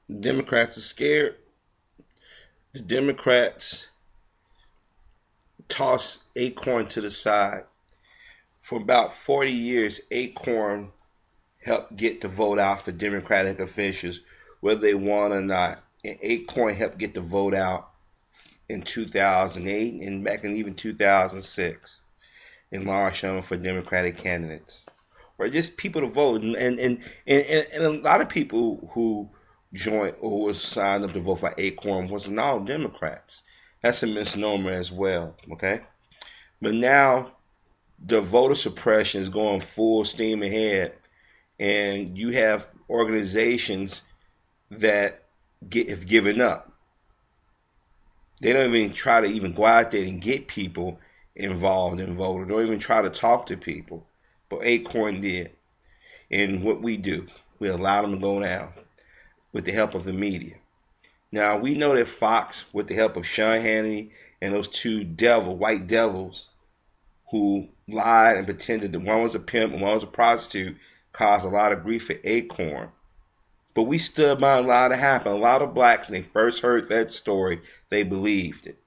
The Democrats are scared. The Democrats toss Acorn to the side. For about 40 years, Acorn helped get the vote out for Democratic officials, whether they won or not. And Acorn helped get the vote out in 2008 and back in even 2006 in large number for Democratic candidates. Or just people to vote. And a lot of people who joined or was signed up to vote for Acorn wasn't all Democrats. That's a misnomer as well, okay? But now the voter suppression is going full steam ahead, and you have organizations that have given up. They don't even try to even go out there and get people involved in voting. They don't even try to talk to people. But Acorn did. And what we do, we allow them to go down with the help of the media. Now, we know that Fox, with the help of Sean Hannity and those two white devils who lied and pretended that one was a pimp and one was a prostitute, caused a lot of grief for Acorn. But we stood by and allowed it to happen. A lot of blacks, when they first heard that story, they believed it.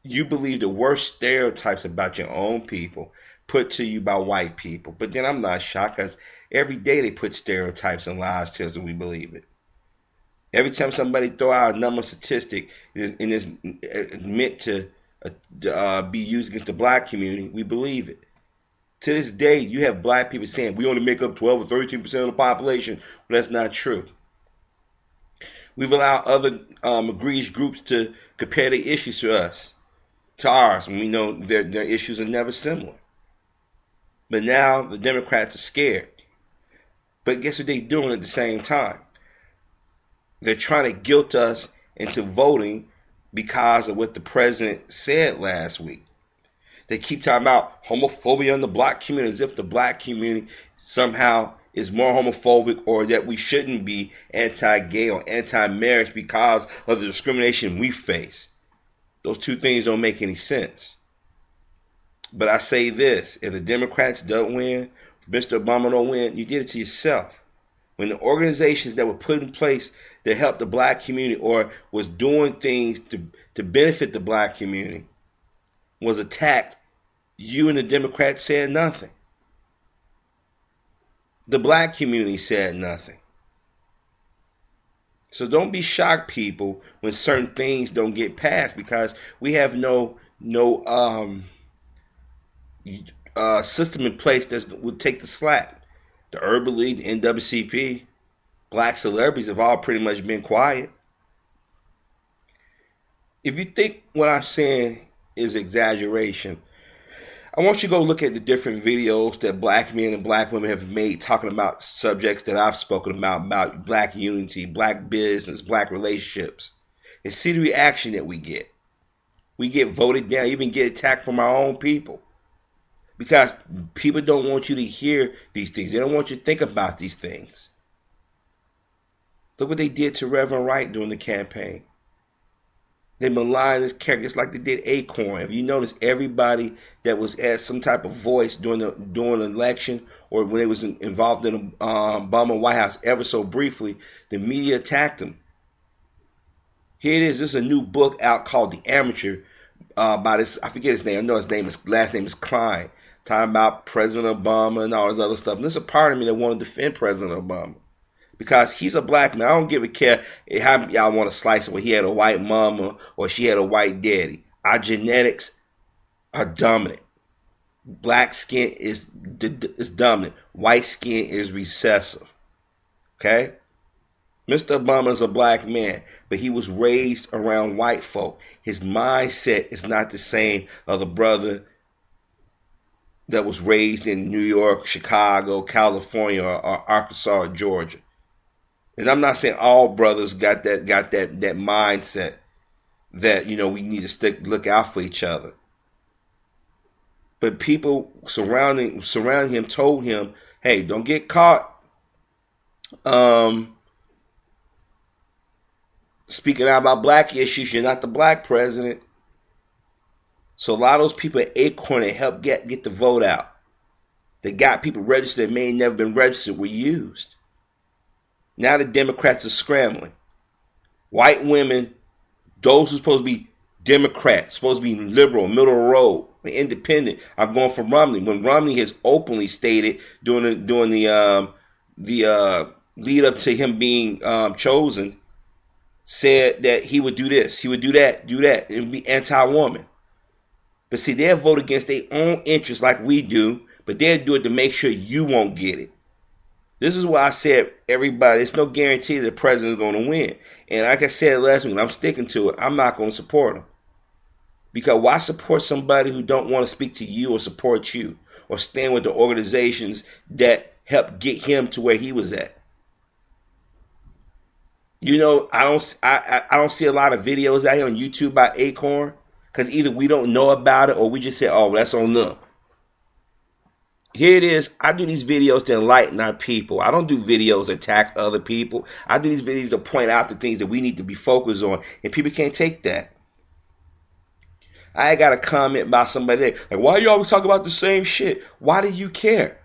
You believe the worst stereotypes about your own people put to you by white people. But then I'm not shocked, because every day they put stereotypes and lies to us and we believe it. Every time somebody throw out a number statistic and it's meant to be used against the black community, we believe it. To this day, you have black people saying we only make up 12 or 13% of the population. Well, that's not true. We've allowed other egregious groups to compare their issues to ours, when we know their issues are never similar. But now the Democrats are scared. But guess what they're doing at the same time? They're trying to guilt us into voting because of what the president said last week. They keep talking about homophobia in the black community as if the black community somehow is more homophobic, or that we shouldn't be anti-gay or anti-marriage because of the discrimination we face. Those two things don't make any sense. But I say this, if the Democrats don't win, if Mr. Obama don't win, you did it to yourself. When the organizations that were put in place that helped the black community or was doing things to benefit the black community was attacked, you and the Democrats said nothing. The black community said nothing. So don't be shocked, people, when certain things don't get passed, because we have no system in place that will take the slack. The Urban League, the NAACP, black celebrities have all pretty much been quiet. If you think what I'm saying is exaggeration, I want you to go look at the different videos that black men and black women have made talking about subjects that I've spoken about black unity, black business, black relationships, and see the reaction that we get. We get voted down, even get attacked from our own people. Because people don't want you to hear these things. They don't want you to think about these things. Look what they did to Reverend Wright during the campaign. They maligned his character just like they did Acorn. If you notice, everybody that was had some type of voice during the election, or when they was involved in the Obama White House ever so briefly, the media attacked them. Here it is. This is a new book out called The Amateur by this, I forget his name. I know his last name is Klein. Talking about President Obama and all this other stuff. And there's a part of me that want to defend President Obama, because he's a black man. I don't give a care how y'all want to slice it, where he had a white mama or she had a white daddy. Our genetics are dominant. Black skin is dominant. White skin is recessive. Okay? Mr. Obama is a black man, but he was raised around white folk. His mindset is not the same of the brother that was raised in New York, Chicago, California, or Arkansas, or Georgia. And I'm not saying all brothers got that mindset that, you know, we need to look out for each other. But people surrounding him told him, hey, don't get caught speaking out about black issues. You're not the black president. So a lot of those people at Acorn that helped get the vote out, that got people registered that may have never been registered, were used. Now the Democrats are scrambling. White women, those who are supposed to be Democrats, supposed to be liberal, middle of the road, independent, I'm going for Romney. When Romney has openly stated during the lead up to him being chosen, said that he would do this, he would do that, and be anti-woman. But see, they'll vote against their own interests like we do, but they'll do it to make sure you won't get it. This is why I said, everybody, it's no guarantee that the president is going to win. And like I said last week, and I'm sticking to it, I'm not going to support him. Because why support somebody who don't want to speak to you or support you or stand with the organizations that helped get him to where he was at? You know, I don't see a lot of videos out here on YouTube by Acorn, because either we don't know about it or we just say, oh, well, that's on them. Here it is. I do these videos to enlighten our people. I don't do videos to attack other people. I do these videos to point out the things that we need to be focused on, and people can't take that. I got a comment about somebody like, why you always talk about the same shit? Why do you care?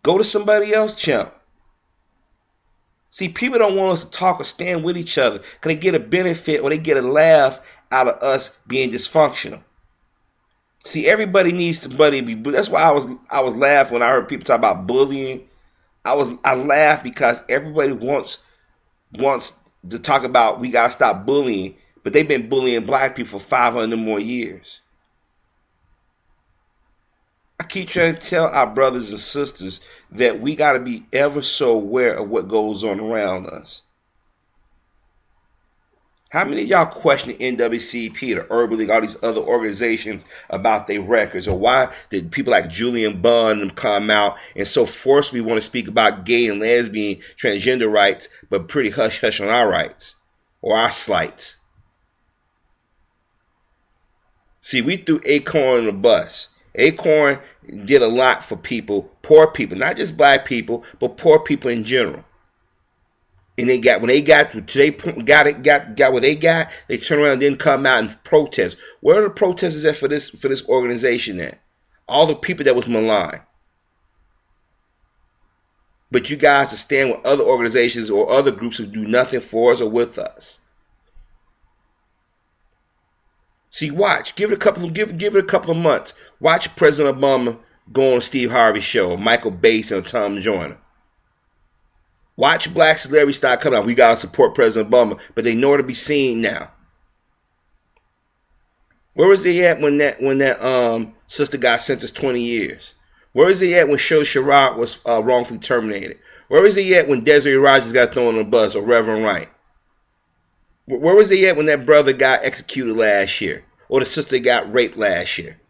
Go to somebody else's channel. See, people don't want us to talk or stand with each other because they get a benefit or they get a laugh out of us being dysfunctional. See, everybody needs somebody to be. That's why I was laughing when I heard people talk about bullying. I laughed because everybody wants to talk about we gotta stop bullying, but they've been bullying black people for 500 more years. I keep trying to tell our brothers and sisters that we got to be ever so aware of what goes on around us. How many of y'all question the NWCP, the Urban League, all these other organizations about their records? Or why did people like Julian Bunn come out and so forcefully want to speak about gay and lesbian, transgender rights, but pretty hush-hush on our rights or our slights? See, we threw Acorn on the bus. Acorn did a lot for people, poor people, not just black people, but poor people in general. And they got what they got, they turn around and then come out and protest. Where are the protesters at for this organization at? All the people that was maligned. But you guys to stand with other organizations or other groups who do nothing for us or with us. See, watch. Give it a couple of months. Watch President Obama go on Steve Harvey's show, or Michael Bass and Tom Joyner. Watch black celebrities start coming out. We gotta support President Obama, but they nowhere to be seen now. Where was he at when that sister got sentenced 20 years? Where was he at when Show Sherrod was wrongfully terminated? Where was he at when Desiree Rogers got thrown on the bus, or Reverend Wright? Where was he at when that brother got executed last year? Or the sister got raped last year?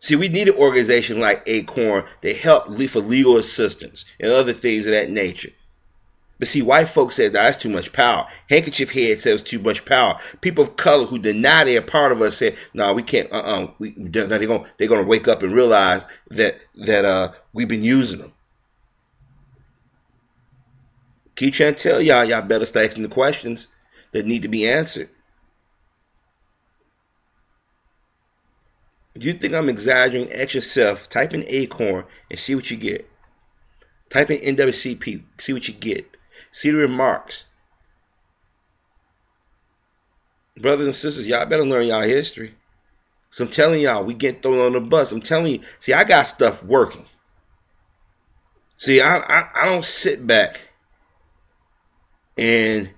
See, we need an organization like Acorn to help for legal assistance and other things of that nature. But see, white folks said that's too much power. Handkerchief Head says too much power. People of color who deny they're part of us said, no, we can't, they're gonna wake up and realize that we've been using them. Keep trying to tell y'all better start asking the questions that need to be answered. If you think I'm exaggerating, ask yourself, type in Acorn and see what you get. Type in NWCP, see what you get. See the remarks. Brothers and sisters, y'all better learn y'all history. So I'm telling y'all, we get thrown on the bus. I'm telling you, see, I got stuff working. See, I don't sit back and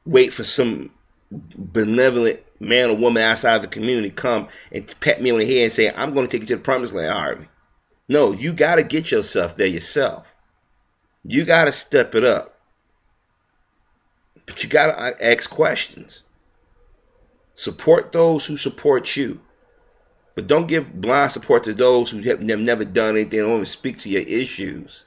wait for some benevolent man or woman outside the community come and pat me on the head and say, I'm going to take you to the promised land, Harvey. No, you got to get yourself there yourself. You got to step it up. But you got to ask questions. Support those who support you. But don't give blind support to those who have never done anything, don't even speak to your issues.